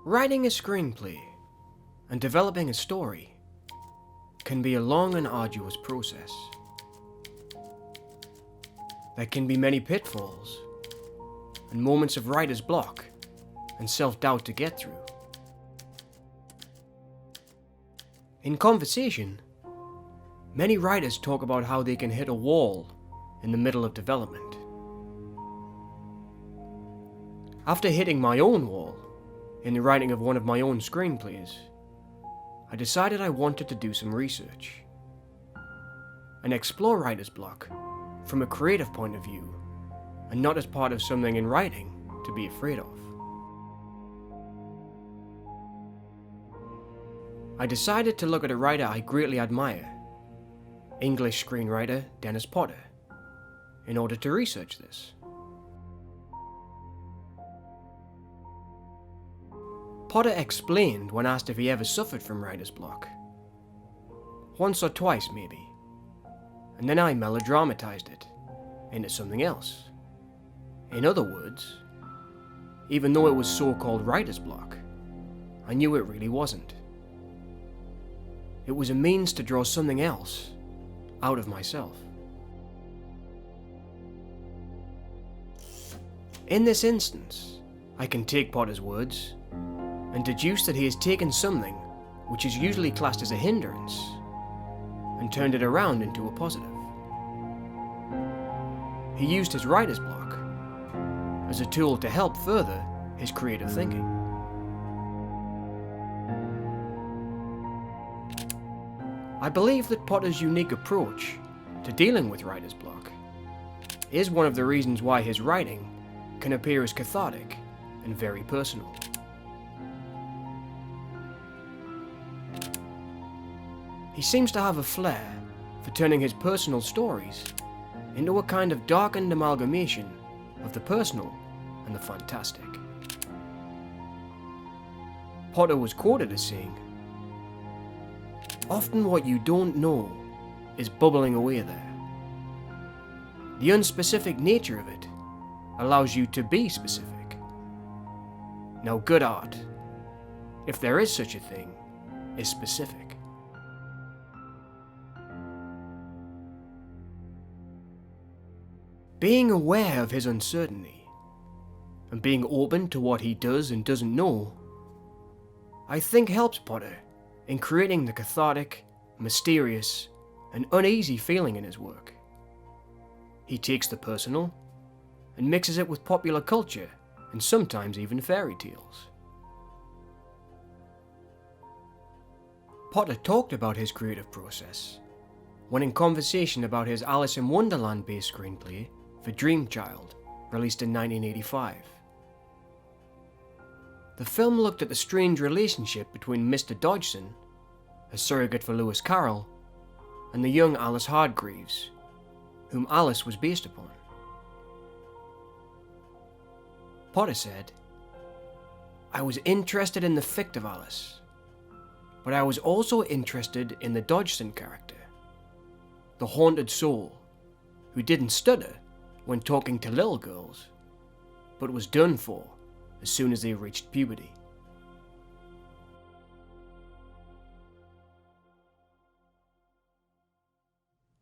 Writing a screenplay and developing a story can be a long and arduous process. There can be many pitfalls and moments of writer's block and self-doubt to get through. In conversation, many writers talk about how they can hit a wall in the middle of development. After hitting my own wall in the writing of one of my own screenplays, I decided I wanted to do some research and explore writer's block from a creative point of view and not as part of something in writing to be afraid of. I decided to look at a writer I greatly admire, English screenwriter Dennis Potter, in order to research this. Potter explained when asked if he ever suffered from writer's block. Once or twice maybe, and then I melodramatized it into something else. In other words, even though it was so-called writer's block, I knew it really wasn't. It was a means to draw something else out of myself. In this instance, I can take Potter's words and deduce that he has taken something which is usually classed as a hindrance and turned it around into a positive. He used his writer's block as a tool to help further his creative thinking. I believe that Potter's unique approach to dealing with writer's block is one of the reasons why his writing can appear as cathartic and very personal. He seems to have a flair for turning his personal stories into a kind of darkened amalgamation of the personal and the fantastic. Potter was quoted as saying, "Often what you don't know is bubbling away there. The unspecific nature of it allows you to be specific. Now good art, if there is such a thing, is specific." Being aware of his uncertainty and being open to what he does and doesn't know, I think helps Potter in creating the cathartic, mysterious, and uneasy feeling in his work. He takes the personal and mixes it with popular culture and sometimes even fairy tales. Potter talked about his creative process when in conversation about his Alice in Wonderland-based screenplay for Dreamchild, released in 1985. The film looked at the strange relationship between Mr. Dodgson, a surrogate for Lewis Carroll, and the young Alice Hargreaves, whom Alice was based upon. Potter said, "I was interested in the fict of Alice, but I was also interested in the Dodgson character, the haunted soul who didn't stutter when talking to little girls, but was done for as soon as they reached puberty."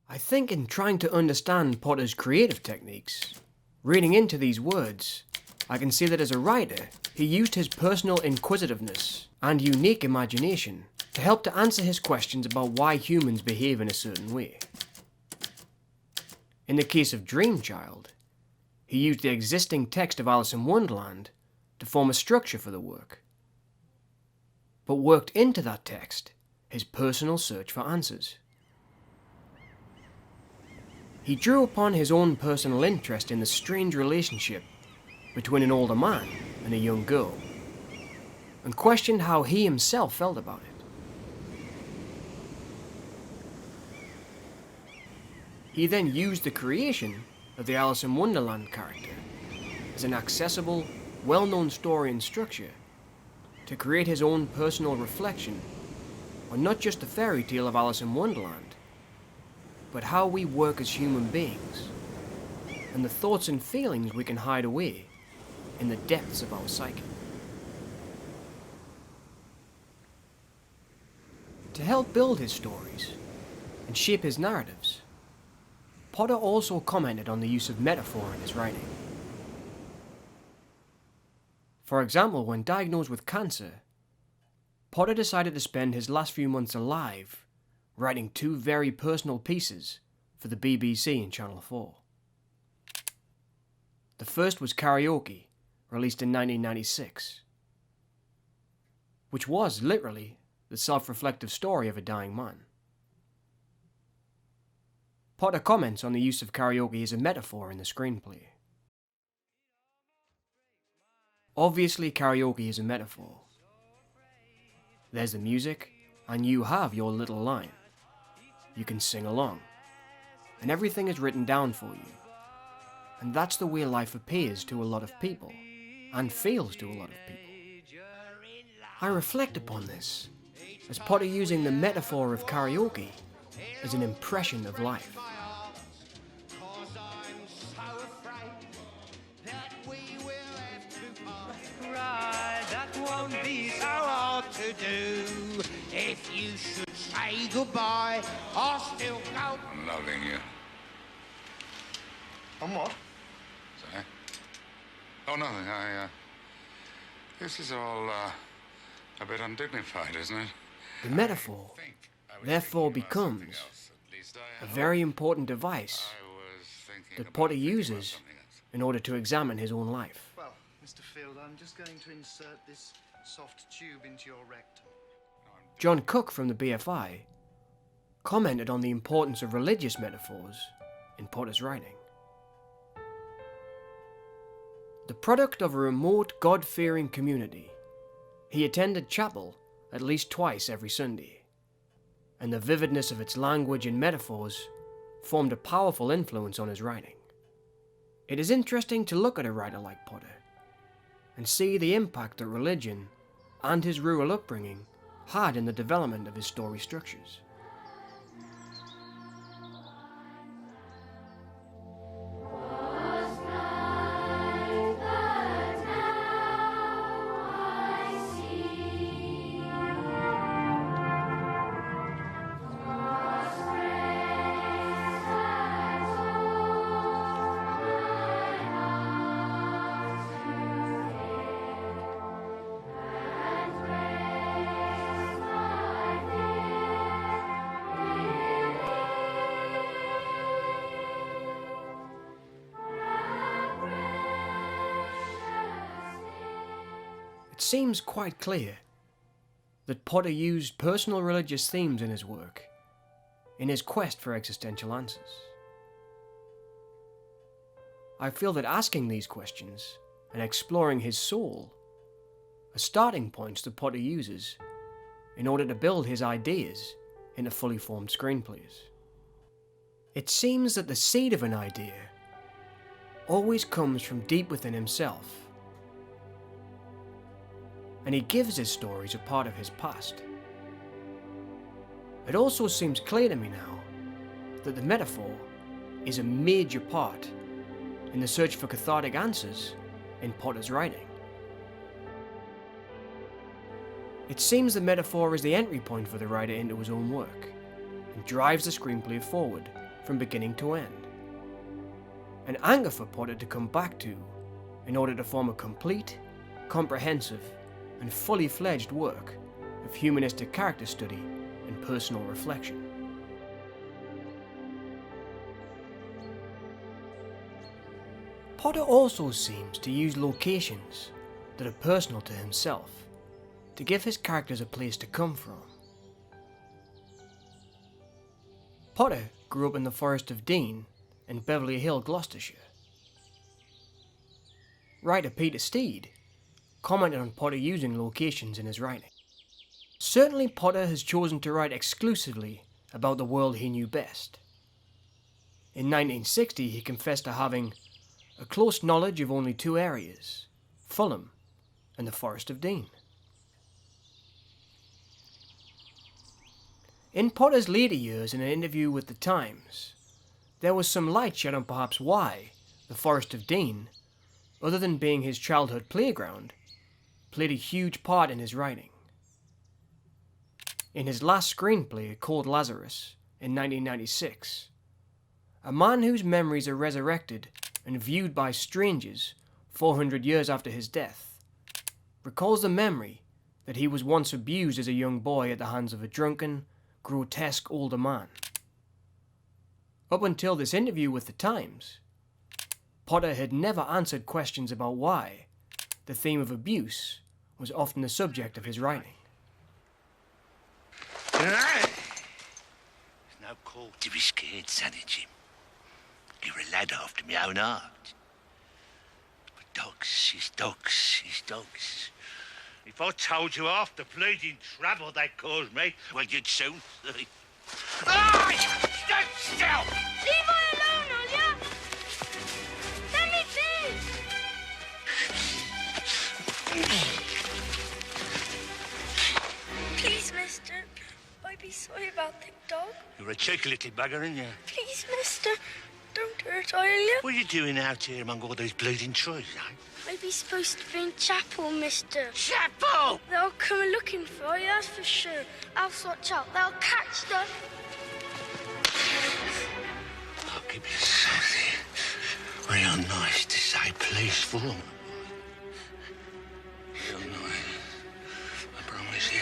I think in trying to understand Potter's creative techniques, reading into these words, I can see that as a writer, he used his personal inquisitiveness and unique imagination to help to answer his questions about why humans behave in a certain way. In the case of Dreamchild, he used the existing text of Alice in Wonderland to form a structure for the work, but worked into that text his personal search for answers. He drew upon his own personal interest in the strange relationship between an older man and a young girl, and questioned how he himself felt about it. He then used the creation of the Alice in Wonderland character as an accessible, well-known story and structure to create his own personal reflection on not just the fairy tale of Alice in Wonderland, but how we work as human beings and the thoughts and feelings we can hide away in the depths of our psyche. To help build his stories and shape his narratives, Potter also commented on the use of metaphor in his writing. For example, when diagnosed with cancer, Potter decided to spend his last few months alive writing two very personal pieces for the BBC and Channel 4. The first was Karaoke, released in 1996, which was literally the self-reflective story of a dying man. Potter comments on the use of karaoke as a metaphor in the screenplay. Obviously, karaoke is a metaphor. There's the music, and you have your little line. You can sing along, and everything is written down for you. And that's the way life appears to a lot of people, and feels to a lot of people. I reflect upon this as Potter using the metaphor of karaoke as an impression of life. To do. If you should say goodbye, I'll still go. I'm loving you. On what? Sorry? Oh, nothing. This is all a bit undignified, isn't it? The metaphor, therefore, becomes a very important device that Potter uses in order to examine his own life. Well, Mr. Field, I'm just going to insert this soft tube into your rectum. John Cook from the BFI commented on the importance of religious metaphors in Potter's writing. The product of a remote, God-fearing community, he attended chapel at least twice every Sunday, and the vividness of its language and metaphors formed a powerful influence on his writing. It is interesting to look at a writer like Potter and see the impact that religion and his rural upbringing had in the development of his story structures. It seems quite clear that Potter used personal religious themes in his work in his quest for existential answers. I feel that asking these questions and exploring his soul are starting points that Potter uses in order to build his ideas into fully formed screenplays. It seems that the seed of an idea always comes from deep within himself, and he gives his stories a part of his past. It also seems clear to me now that the metaphor is a major part in the search for cathartic answers in Potter's writing. It seems the metaphor is the entry point for the writer into his own work and drives the screenplay forward from beginning to end. An anchor for Potter to come back to in order to form a complete, comprehensive, and fully fledged work of humanistic character study and personal reflection. Potter also seems to use locations that are personal to himself to give his characters a place to come from. Potter grew up in the Forest of Dean in Beverly Hill, Gloucestershire. Writer Peter Steed commented on Potter using locations in his writing. Certainly Potter has chosen to write exclusively about the world he knew best. In 1960 he confessed to having a close knowledge of only two areas, Fulham and the Forest of Dean. In Potter's later years, in an interview with The Times, there was some light shed on perhaps why the Forest of Dean, other than being his childhood playground, played a huge part in his writing. In his last screenplay, called Lazarus, in 1996, a man whose memories are resurrected and viewed by strangers 400 years after his death recalls the memory that he was once abused as a young boy at the hands of a drunken, grotesque older man. Up until this interview with the Times, Potter had never answered questions about why the theme of abuse was often the subject of his writing. There's no call to be scared, Sonny Jim. You're a lad after my own heart. But dogs is dogs is dogs. If I told you half the bleeding trouble they caused me, well, you'd soon see. Ah! Stand still! Leave her alone, will ya? Let me be! Please, mister. I'd be sorry about the dog. You're a cheeky little bugger, aren't you? Please, mister. Don't hurt, will ya? What are you doing out here among all those bleeding trees, eh? I'd be supposed to be in chapel, mister. Chapel! They'll come looking for you, that's for sure. I'll watch out. They'll catch them. I'll give you something real nice to say please for. Real nice. I promise you.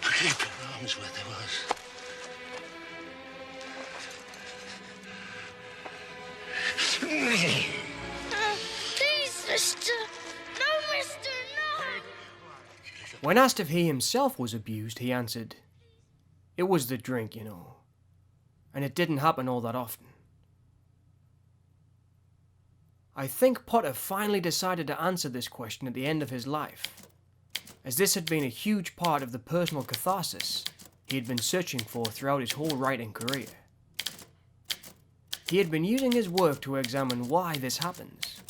I'll keep your arms where they was. Please, mister. No, mister, no. When asked if he himself was abused, he answered, "It was the drink, you know, and it didn't happen all that often." I think Potter finally decided to answer this question at the end of his life, as this had been a huge part of the personal catharsis he had been searching for throughout his whole writing career. He had been using his work to examine why this happens,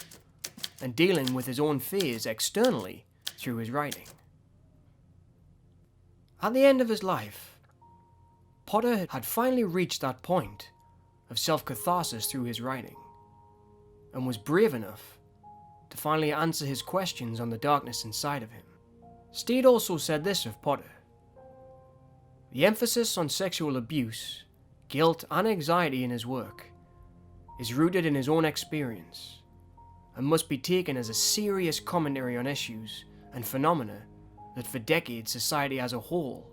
and dealing with his own fears externally through his writing. At the end of his life, Potter had finally reached that point of self-catharsis through his writing, and was brave enough to finally answer his questions on the darkness inside of him. Steed also said this of Potter: "The emphasis on sexual abuse, guilt, and anxiety in his work is rooted in his own experience and must be taken as a serious commentary on issues and phenomena that for decades society as a whole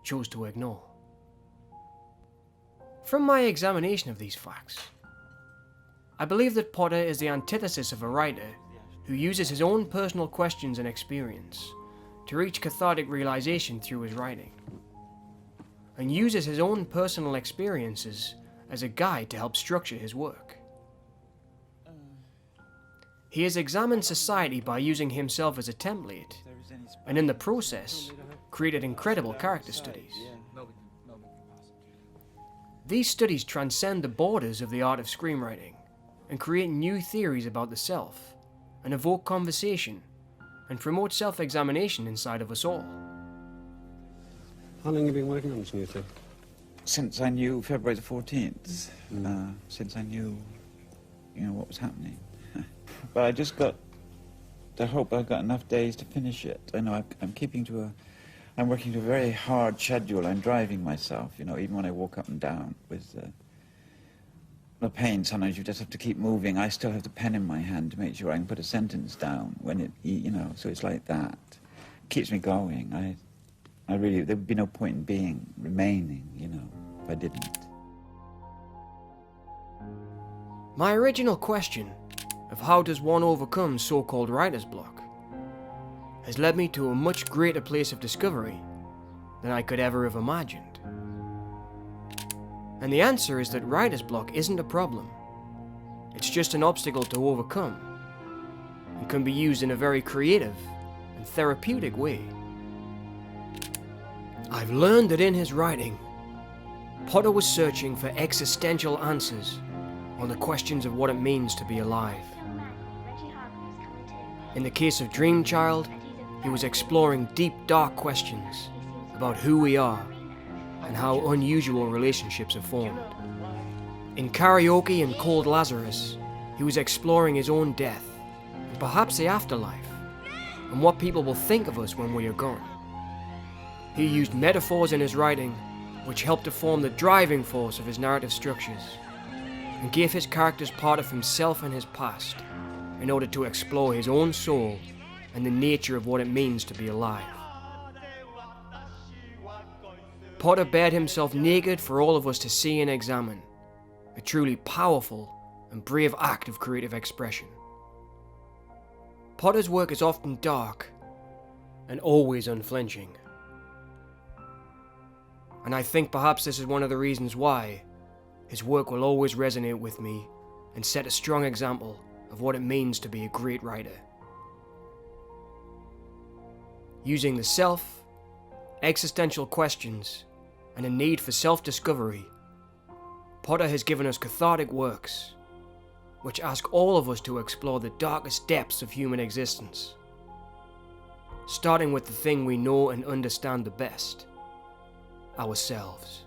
chose to ignore." From my examination of these facts, I believe that Potter is the antithesis of a writer who uses his own personal questions and experience to reach cathartic realization through his writing, and uses his own personal experiences as a guide to help structure his work. He has examined society by using himself as a template, and in the process, created incredible character studies. These studies transcend the borders of the art of screenwriting and create new theories about the self, and evoke conversation, and promote self-examination inside of us all. How long have you been working on this new thing? Since I knew February the 14th, since I knew, what was happening. But I just got to hope I've got enough days to finish it. I know I'm working to a very hard schedule. I'm driving myself, even when I walk up and down with the pain. Sometimes you just have to keep moving. I still have the pen in my hand to make sure I can put a sentence down when it, so it's like that. It keeps me going. I really, there would be no point in remaining, if I didn't. My original question of how does one overcome so-called writer's block has led me to a much greater place of discovery than I could ever have imagined. And the answer is that writer's block isn't a problem. It's just an obstacle to overcome, and can be used in a very creative and therapeutic way. I've learned that in his writing, Potter was searching for existential answers on the questions of what it means to be alive. In the case of Dream Child, he was exploring deep, dark questions about who we are and how unusual relationships are formed. In Karaoke and Cold Lazarus, he was exploring his own death, and perhaps the afterlife, and what people will think of us when we are gone. He used metaphors in his writing, which helped to form the driving force of his narrative structures, and gave his characters part of himself and his past, in order to explore his own soul and the nature of what it means to be alive. Potter bared himself naked for all of us to see and examine, a truly powerful and brave act of creative expression. Potter's work is often dark and always unflinching. And I think perhaps this is one of the reasons why his work will always resonate with me and set a strong example of what it means to be a great writer. Using the self, existential questions, and a need for self-discovery, Potter has given us cathartic works which ask all of us to explore the darkest depths of human existence, starting with the thing we know and understand the best, ourselves.